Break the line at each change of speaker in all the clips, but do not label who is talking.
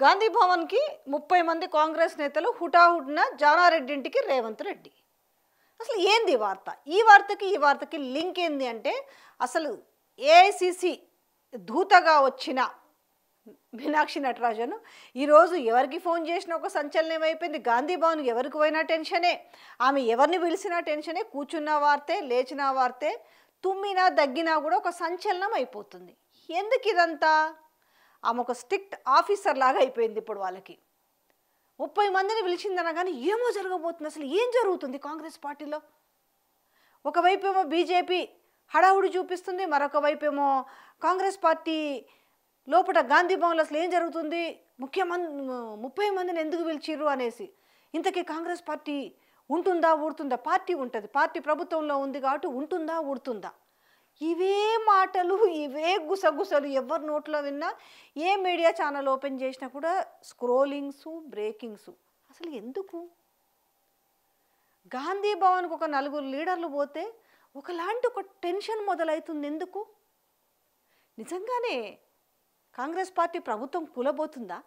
గాంధీ భవన్కి 30 మంది కాంగ్రెస్ నేతలు హుటాహుటిన జానారెడ్డి ఇంటికి రేవంత్ రెడ్డి. అసలు ఏంది వార్త? ఈ వార్తకి లింక్ ఏంది అంటే అసలు ఏఐసిసి దూతగా వచ్చిన మీనాక్షి నటరాజన్ ఈరోజు ఎవరికి ఫోన్ చేసినా ఒక సంచలనం అయిపోయింది. గాంధీ భవన్ ఎవరికి పోయినా టెన్షనే, ఆమె ఎవరిని పిలిచినా టెన్షనే, కూర్చున్న వార్తే, లేచిన వార్తే, తుమ్మినా దగ్గినా కూడా ఒక సంచలనం అయిపోతుంది. ఎందుకు ఇదంతా? ఆమె ఒక స్ట్రిక్ట్ ఆఫీసర్ లాగా అయిపోయింది ఇప్పుడు వాళ్ళకి. 30 మందిని పిలిచిందనగానే ఏమో జరగబోతుంది. అసలు ఏం జరుగుతుంది కాంగ్రెస్ పార్టీలో? ఒకవైపు ఏమో బీజేపీ హడావుడి చూపిస్తుంది, మరొక వైపు ఏమో కాంగ్రెస్ పార్టీ లోపల గాంధీ భవన్లో అసలు ఏం జరుగుతుంది, 30 మందిని ఎందుకు పిలిచిర్రు అనేసి. ఇంతకీ కాంగ్రెస్ పార్టీ ఉంటుందా ఊడుతుందా? పార్టీ ఉంటుంది, పార్టీ ప్రభుత్వంలో ఉంది కాబట్టి ఉంటుందా ఊడుతుందా? ఇవే మాటలు, ఇవే గుసగుసలు ఎవరి నోట్లో విన్నా, ఏ మీడియా ఛానల్ ఓపెన్ చేసినా కూడా స్క్రోలింగ్స్, బ్రేకింగ్స్. అసలు ఎందుకు? గాంధీ భవన్కు ఒక 4 లీడర్లు పోతే ఒకలాంటి ఒక టెన్షన్ మొదలవుతుంది. ఎందుకు? నిజంగానే కాంగ్రెస్ పార్టీ ప్రభుత్వం కూలబోతుందా?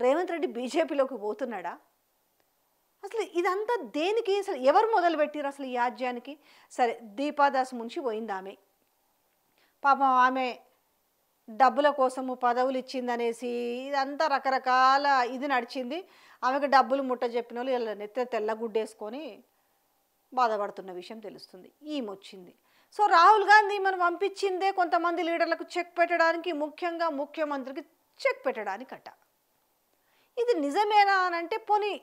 రేవంత్ రెడ్డి బీజేపీలోకి పోతున్నాడా? అసలు ఇదంతా దేనికి? అసలు ఎవరు మొదలుపెట్టారు అసలు ఈ యాజ్యానికి? సరే, దీపాదాస్ మున్షి పోయింది ఆమె. పాపం ఆమె డబ్బుల కోసము పదవులు ఇచ్చిందనేసి ఇదంతా రకరకాల ఇది నడిచింది. ఆమెకు డబ్బులు ముట్ట చెప్పిన వాళ్ళు ఇలా నెత్త తెల్లగుడ్డేసుకొని బాధపడుతున్న విషయం తెలుస్తుంది. ఈమె వచ్చింది. సో రాహుల్ గాంధీ మనం పంపించిందే కొంతమంది లీడర్లకు చెక్ పెట్టడానికి, ముఖ్యంగా ముఖ్యమంత్రికి చెక్ పెట్టడానికట. ఇది నిజమేనా అనంటే పోనీ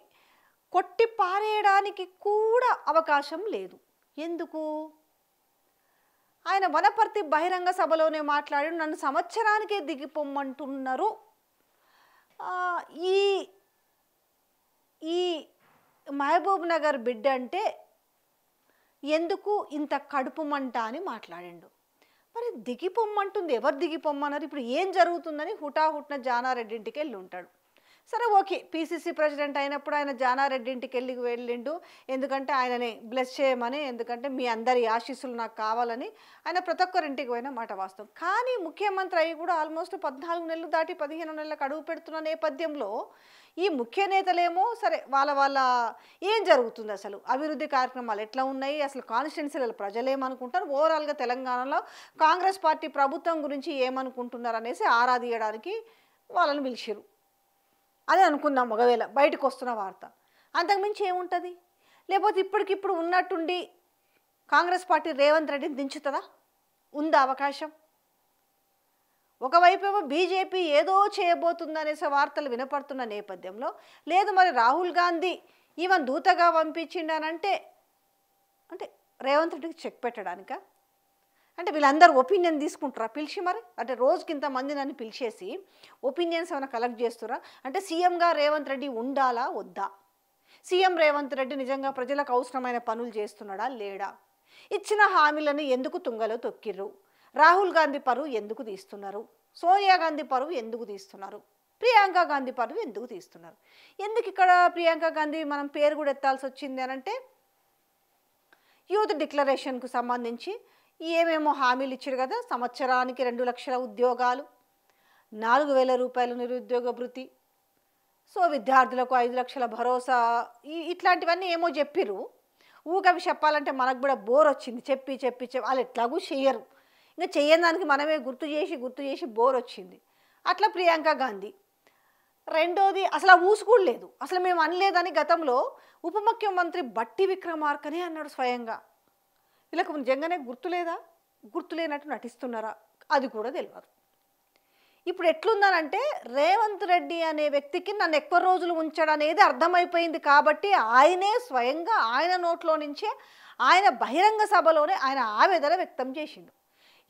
కొట్టి పారేయడానికి కూడా అవకాశం లేదు. ఎందుకు? ఆయన వనపర్తి బహిరంగ సభలోనే మాట్లాడి నన్ను సంవత్సరానికే దిగిపోమ్మంటున్నారు. ఈ ఈ మహబూబ్ నగర్ బిడ్డ అంటే ఎందుకు ఇంత కడుపు మంట అని మాట్లాడిండు. మరి దిగిపోమ్మంటుంది, ఎవరు దిగిపోమ్మన్నారు? ఇప్పుడు ఏం జరుగుతుందని హుటాహుట్న జానారెడ్డి ఇంటికి వెళ్ళి ఉంటాడు. సరే, ఓకే, పీసీసీ ప్రెసిడెంట్ అయినప్పుడు ఆయన జానారెడ్డి ఇంటికి వెళ్ళిండు. ఎందుకంటే ఆయనని బ్లెస్ చేయమని, ఎందుకంటే మీ అందరి ఆశీస్సులు నాకు కావాలని ఆయన ప్రతి ఒక్కరింటికి పోయిన మాట వాస్తవం. కానీ ముఖ్యమంత్రి అయ్యి కూడా ఆల్మోస్ట్ 14 నెలలు దాటి 15 నెలలకు అడుగు పెడుతున్న నేపథ్యంలో ఈ ముఖ్య నేతలేమో సరే వాళ్ళ ఏం జరుగుతుంది, అసలు అభివృద్ధి కార్యక్రమాలు ఎట్లా ఉన్నాయి, అసలు కాన్స్టిట్యున్సీల ప్రజలు ఏమనుకుంటారు, ఓవరాల్గా తెలంగాణలో కాంగ్రెస్ పార్టీ ప్రభుత్వం గురించి ఏమనుకుంటున్నారు అనేసి ఆరా తీయడానికి వాళ్ళని పిలిచిరు. అదే అనుకుందాం ఒకవేళ బయటకు వస్తున్న వార్త. అంతకుమించి ఏముంటుంది? లేకపోతే ఇప్పటికిప్పుడు ఉన్నట్టుండి కాంగ్రెస్ పార్టీ రేవంత్ రెడ్డిని దించుతుందా? ఉందా అవకాశం? ఒకవైపు ఏమో బీజేపీ ఏదో చేయబోతుందనేసి వార్తలు వినపడుతున్న నేపథ్యంలో, లేదు మరి రాహుల్ గాంధీ ఈవెన్ దూతగా పంపించిండనంటే అంటే రేవంత్ రెడ్డికి చెక్ పెట్టడానికా? అంటే వీళ్ళందరూ ఒపీనియన్ తీసుకుంటారా పిలిచి? మరి అంటే రోజుకి ఇంతమంది నన్ను పిలిచేసి ఒపీనియన్స్ ఏమైనా కలెక్ట్ చేస్తారా? అంటే సీఎంగా రేవంత్ రెడ్డి ఉండాలా వద్దా? సీఎం రేవంత్ రెడ్డి నిజంగా ప్రజలకు అవసరమైన పనులు చేస్తున్నాడా లేడా? ఇచ్చిన హామీలను ఎందుకు తుంగలో తొక్కిర్రు? రాహుల్ గాంధీ పరువు ఎందుకు తీస్తున్నారు? సోనియా గాంధీ పరువు ఎందుకు తీస్తున్నారు? ప్రియాంక గాంధీ పరువు ఎందుకు తీస్తున్నారు? ఎందుకు ఇక్కడ ప్రియాంక గాంధీ మనం పేరు కూడా ఎత్తాల్సి వచ్చింది అనంటే, యూత్ డిక్లరేషన్కు సంబంధించి ఏమేమో హామీలు ఇచ్చారు కదా. సంవత్సరానికి 2 లక్షల ఉద్యోగాలు, 4,000 రూపాయలు నిరుద్యోగ భృతి, సో విద్యార్థులకు 5 లక్షల భరోసా, ఇట్లాంటివన్నీ ఏమో చెప్పిర్రు. ఊకవి చెప్పాలంటే మనకు కూడా బోర్ వచ్చింది. చెప్పి వాళ్ళు ఎట్లాగూ చెయ్యరు. ఇంకా చెయ్యని దానికి మనమే గుర్తు చేసి బోర్ వచ్చింది. అట్లా ప్రియాంక గాంధీ. రెండోది, అసలు ఆ ఊసుకూడ లేదు. అసలు మేము అనలేదని గతంలో ఉప ముఖ్యమంత్రి బట్టి విక్రమార్కనే అన్నాడు స్వయంగా. వీళ్ళకు నిజంగానే గుర్తులేదా? గుర్తులేనట్టు నటిస్తున్నారా? అది కూడా తెలియదు. ఇప్పుడు ఎట్లుందనంటే రేవంత్ రెడ్డి అనే వ్యక్తికి నన్ను ఎక్కువ రోజులు ఉంచడనేది అర్థమైపోయింది. కాబట్టి ఆయనే స్వయంగా ఆయన నోట్లో నుంచే ఆయన బహిరంగ సభలోనే ఆయన ఆవేదన వ్యక్తం చేసిండు.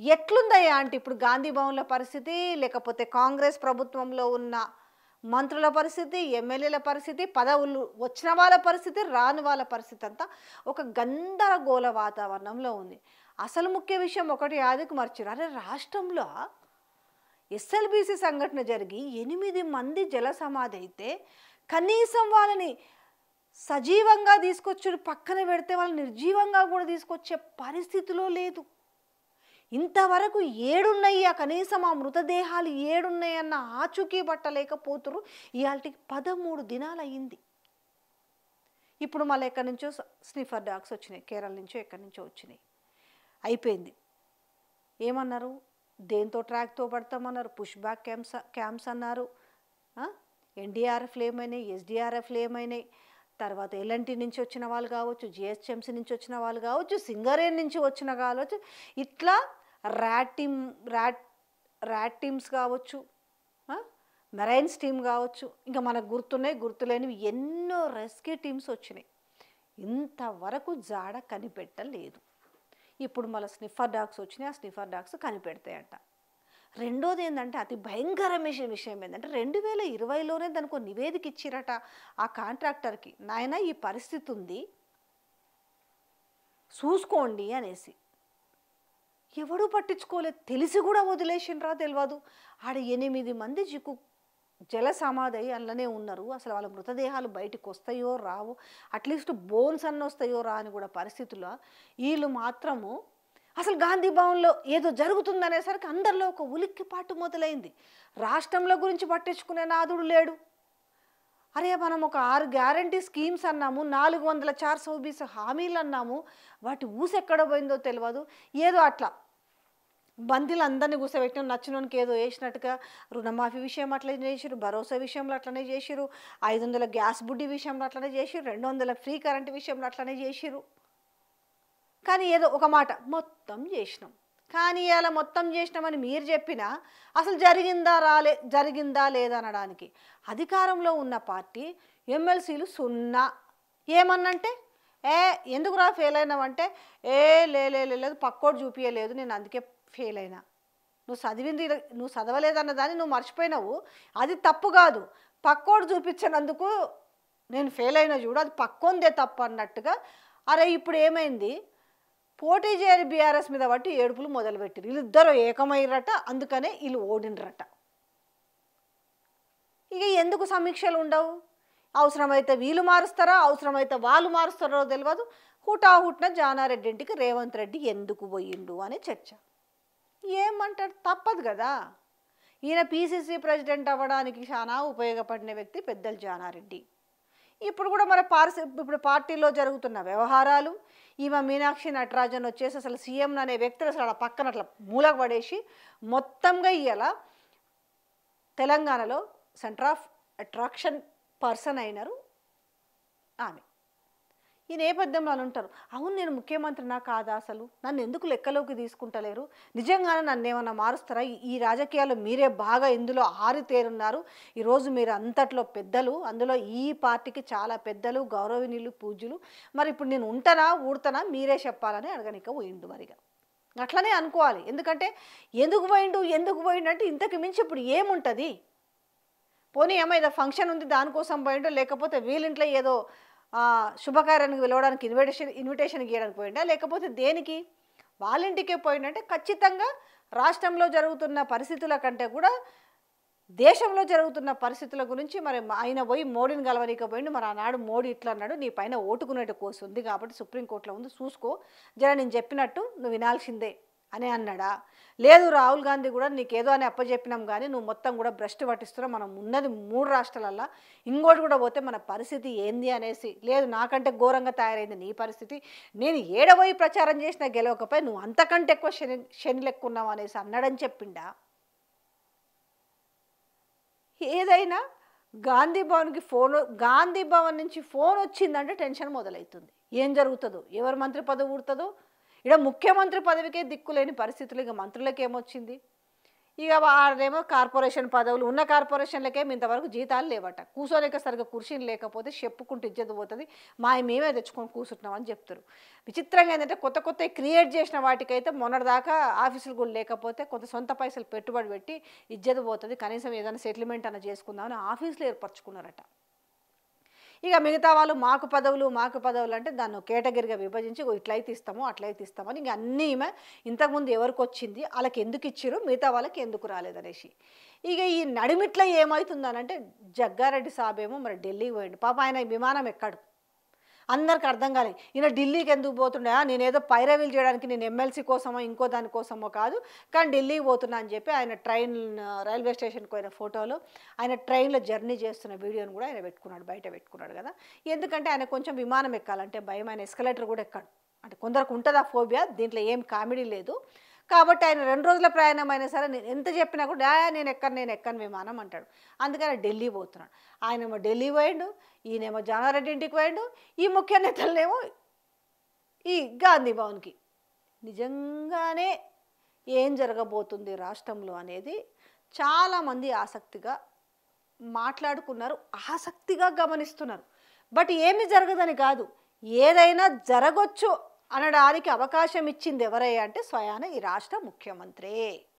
ఎట్లుందయ్యా అంటే ఇప్పుడు గాంధీ భవన్ల పరిస్థితి, లేకపోతే కాంగ్రెస్ ప్రభుత్వంలో ఉన్న మంత్రుల పరిస్థితి, ఎమ్మెల్యేల పరిస్థితి, పదవులు వచ్చిన వాళ్ళ పరిస్థితి, రాని వాళ్ళ పరిస్థితి అంతా ఒక గందరగోళ వాతావరణంలో ఉంది. అసలు ముఖ్య విషయం ఒకటి యాదకు మర్చిరు. అరే, రాష్ట్రంలో ఎస్ఎల్బీసీ సంఘటన జరిగి 8 మంది జల సమాధి అయితే కనీసం వాళ్ళని సజీవంగా తీసుకొచ్చి పక్కన పెడితే వాళ్ళని నిర్జీవంగా కూడా తీసుకొచ్చే పరిస్థితిలో లేదు. ఇంతవరకు ఏడున్నాయి కనీసం ఆ మృతదేహాలు ఏడున్నాయన్న ఆచూకీ పట్టలేకపోతురు. ఇవాళకి 13 దినాలు అయ్యింది. ఇప్పుడు మళ్ళీ ఎక్కడి నుంచో స్నిఫర్ డాగ్స్ వచ్చినాయి, కేరళ నుంచో ఎక్కడి నుంచో వచ్చినాయి. అయిపోయింది. ఏమన్నారు, దేంతో ట్రాక్తో పడతామన్నారు, పుష్ బ్యాక్ క్యాంప్స్ అన్నారు, ఎన్డీఆర్ఎఫ్లు ఏమైనాయి, ఎస్డీఆర్ఎఫ్లు ఏమైనాయి, తర్వాత ఎల్ఎన్టీ నుంచి వచ్చిన వాళ్ళు కావచ్చు, జిహెచ్ఎంసీ నుంచి వచ్చిన వాళ్ళు కావచ్చు, సింగరేన్ నుంచి వచ్చిన కావచ్చు, ఇట్లా ర్యాట్ టీమ్స్ కావచ్చు, మెరైన్స్ టీమ్ కావచ్చు, ఇంకా మనకు గుర్తులేనివి ఎన్నో రెస్క్యూ టీమ్స్ వచ్చినాయి. ఇంతవరకు జాడ కనిపెట్టలేదు. ఇప్పుడు మళ్ళీ స్నిఫర్ డాగ్స్ వచ్చినాయి. ఆ స్నిఫర్ డాగ్స్ కనిపెడతాయంట. రెండోది ఏంటంటే అతి భయంకరమైన విషయం ఏంటంటే 2020లోనే దానికి నివేదిక ఇచ్చిరట ఆ కాంట్రాక్టర్కి, నాయన ఈ పరిస్థితి ఉంది చూసుకోండి అనేసి. ఎవడూ పట్టించుకోలేదు, తెలిసి కూడా వదిలేసిండ్రా తెలియదు. ఆడ 8 మంది జల సమాధి అందులోనే ఉన్నారు. అసలు వాళ్ళ మృతదేహాలు బయటకు వస్తాయో రావో, అట్లీస్ట్ బోన్స్ అన్న వస్తాయో రా అని కూడా పరిస్థితుల్లో వీళ్ళు మాత్రము అసలు గాంధీ భవన్లో ఏదో జరుగుతుందనేసరికి అందరిలో ఒక ఉలిక్కిపాటు మొదలైంది. రాష్ట్రంలో గురించి పట్టించుకునే నాదుడు లేడు. అరే మనం ఒక 6 గ్యారంటీ స్కీమ్స్ అన్నాము, 400 హామీలు అన్నాము, వాటి ఊసెక్కడ పోయిందో తెలియదు. ఏదో అట్లా బందీలు అందరినీ కూర్చోబెట్టిన నచ్చినోనికి ఏదో వేసినట్టుగా రుణమాఫీ విషయం అట్లనే చేసిరు, భరోసా విషయంలో అట్లనే చేసిరు, 500 గ్యాస్ బుడ్డి విషయంలో అట్లనే చేసిరు, 200 ఫ్రీ కరెంటు విషయంలో అట్లనే చేసిరు. కానీ ఏదో ఒక మాట మొత్తం చేసినాం. కానీ ఇలా మొత్తం చేసినామని మీరు చెప్పినా అసలు జరిగిందా లేదా అనడానికి అధికారంలో ఉన్న పార్టీ ఎమ్మెల్సీలు 0. ఏమన్నంటే ఎందుకురా ఫెయిల్ అయినావంటే లేదు పక్కోడు చూపించలేదు, నేను అందుకే ఫెయిల్ అయినా. నువ్వు చదవలేదన్న దాన్ని నువ్వు మర్చిపోయినావు, అది తప్పు కాదు. పక్కోడు చూపించినందుకు నేను ఫెయిల్ అయినా చూడు, అది పక్కోందే తప్పు అన్నట్టుగా. అరే ఇప్పుడు ఏమైంది, పోటీ చేయని బీఆర్ఎస్ మీద బట్టి ఏడుపులు మొదలుపెట్టిరు. వీళ్ళిద్దరూ ఏకమయ్యరట, అందుకనే వీళ్ళు ఓడినరట. ఇక ఎందుకు సమీక్షలు ఉండవు? అవసరమైతే వీళ్ళు మారుస్తారా, అవసరమైతే వాళ్ళు మారుస్తారో తెలియదు. హుటాహుట్న జానారెడ్డి ఇంటికి రేవంత్ రెడ్డి ఎందుకు పోయిండు అని చర్చ. ఏమంటాడు, తప్పదు కదా. ఈయన పీసీసీ ప్రెసిడెంట్ అవ్వడానికి చాలా ఉపయోగపడిన వ్యక్తి పెద్దలు జానారెడ్డి. ఇప్పుడు కూడా ఇప్పుడు పార్టీలో జరుగుతున్న వ్యవహారాలు, ఈమె మీనాక్షి నటరాజన్ వచ్చేసి అసలు సీఎం అనే వ్యక్తులు అసలు అలా పక్కన అట్లా మూలకు పడేసి మొత్తంగా ఇవాళ తెలంగాణలో సెంటర్ ఆఫ్ అట్రాక్షన్ పర్సన్ అయినారు ఆమె. ఈ నేపథ్యంలో అని ఉంటారు, అవును నేను ముఖ్యమంత్రినా కాదా, అసలు నన్ను ఎందుకు లెక్కలోకి తీసుకుంటలేరు, నిజంగానే నన్ను ఏమన్నా మారుస్తారా, ఈ రాజకీయాల్లో మీరే బాగా ఇందులో ఆరితేరున్నారు, ఈరోజు మీరు అంతట్లో పెద్దలు, అందులో ఈ పార్టీకి చాలా పెద్దలు, గౌరవనీయులు, పూజ్యులు, మరి ఇప్పుడు నేను ఉంటానా ఊడతానా మీరే చెప్పాలని అడగనిక పోయిండు. మరిగా అట్లనే అనుకోవాలి. ఎందుకంటే ఎందుకు పోయిండు అంటే ఇంతకు మించి ఇప్పుడు ఏముంటుంది. పోనీ ఏమైనా ఫంక్షన్ ఉంది దానికోసం పోయిండో, లేకపోతే వీళ్ళింట్లో ఏదో శుభకార్యానికి పిలవడానికి ఇన్విటేషన్ ఇవ్వడానికి పోయిండా, లేకపోతే దేనికి వాళ్ళ ఇంటికే పోయిండంటే ఖచ్చితంగా రాష్ట్రంలో జరుగుతున్న పరిస్థితుల కంటే కూడా దేశంలో జరుగుతున్న పరిస్థితుల గురించి మరి ఆయన పోయి మోడీని కలవనీకపోయిండు. మరి ఆనాడు మోడీ ఇట్లా అన్నాడు, నీ పైన ఓటుకునేట కోర్సు ఉంది కాబట్టి సుప్రీంకోర్టులో ఉంది, చూసుకో జర నేను చెప్పినట్టు నువ్వు వినాల్సిందే అని అన్నాడా? లేదు, రాహుల్ గాంధీ కూడా నీకేదో అని అప్పచెప్పినాం కానీ నువ్వు మొత్తం కూడా భ్రష్టు పట్టిస్తున్నావు, మనం ఉన్నది 3 రాష్ట్రాలల్లో, ఇంకోటి కూడా పోతే మన పరిస్థితి ఏంది అనేసి, లేదు నాకంటే ఘోరంగా తయారైంది నీ పరిస్థితి, నేను ఏడవై ప్రచారం చేసినా గెలవకపోయి నువ్వు అంతకంటే ఎక్కువ శని లెక్కున్నావు అనేసి అన్నాడని చెప్పిండా? ఏదైనా గాంధీ భవన్ నుంచి ఫోన్ వచ్చిందంటే టెన్షన్ మొదలవుతుంది. ఏం జరుగుతుందో, ఎవరు మంత్రి పదవి ఊడుతుందో, ఇక్కడ ముఖ్యమంత్రి పదవికే దిక్కులేని పరిస్థితులు. ఇక మంత్రులకి ఏమొచ్చింది, ఇక వాడేమో కార్పొరేషన్ పదవులు ఉన్న కార్పొరేషన్లకేమో ఇంతవరకు జీతాలు లేవట, కూర్చోలేక సరిగ్గా కుర్చీలు లేకపోతే చెప్పుకుంటూ ఇజ్జత్ పోతుంది, మేమే తెచ్చుకొని కూర్చుంటున్నామని చెప్తారు. విచిత్రంగా ఏంటంటే కొత్త క్రియేట్ చేసిన వాటికైతే మొన్నటిదాకా ఆఫీసులు కూడా లేకపోతే కొంత సొంత పైసలు పెట్టుబడి పెట్టి ఇజ్జత్ పోతుంది, కనీసం ఏదైనా సెటిల్మెంట్ అన్న చేసుకుందామని ఆఫీసులు ఏర్పరచుకున్నారట. ఇక మిగతా వాళ్ళు మాకు పదవులు అంటే దాన్ని కేటగిరీగా విభజించి ఇట్లయితే ఇస్తాము అట్లయితే ఇస్తామని ఇంక అన్నీ ఇంతకుముందు ఎవరికి వచ్చింది వాళ్ళకి ఎందుకు ఇచ్చారు, మిగతా వాళ్ళకి ఎందుకు రాలేదనేసి. ఇక ఈ నడిమిట్లో ఏమవుతుందనంటే జగ్గారెడ్డి సాబ్ ఏమో మరి ఢిల్లీకి పోయిండు. పాప ఆయన విమానం ఎక్కాడు, అందరికి అర్థం కాలేదు. ఈయన ఢిల్లీకి ఎందుకు పోతుండే, నేనేదో పైరవీలు చేయడానికి నేను ఎమ్మెల్సీ కోసమో ఇంకో దానికోసమో కాదు, కానీ ఢిల్లీకి పోతున్నా అని చెప్పి ఆయన రైల్వే స్టేషన్కి పోయిన ఫోటోలు, ఆయన ట్రైన్లో జర్నీ చేస్తున్న వీడియోని కూడా ఆయన పెట్టుకున్నాడు, బయట పెట్టుకున్నాడు కదా. ఎందుకంటే ఆయన కొంచెం విమానం ఎక్కాలంటే భయం, ఆయన ఎస్కలేటర్ కూడా ఎక్కాడు. అంటే కొందరికి ఉంటుంది ఆ ఫోబియా, దీంట్లో ఏం కామెడీ లేదు. కాబట్టి ఆయన 2 రోజుల ప్రయాణం అయినా సరే నేను ఎంత చెప్పినా కూడా నేను ఎక్కను విమానం అంటాడు. అందుకని ఢిల్లీ పోతున్నాడు. ఆయనేమో ఢిల్లీ పోయిండు, ఈయనేమో జానారెడ్డి ఇంటికి పోయిండు, ఈ ముఖ్య నేతలనేమో ఈ గాంధీ భవన్కి. నిజంగానే ఏం జరగబోతుంది రాష్ట్రంలో అనేది చాలామంది ఆసక్తిగా మాట్లాడుకున్నారు, ఆసక్తిగా గమనిస్తున్నారు. బట్ ఏమి జరగదని కాదు, ఏదైనా జరగొచ్చు అనడానికి అవకాశం ఇచ్చింది ఎవరయ్యా అంటే స్వయాన ఈ రాష్ట్ర ముఖ్యమంత్రే.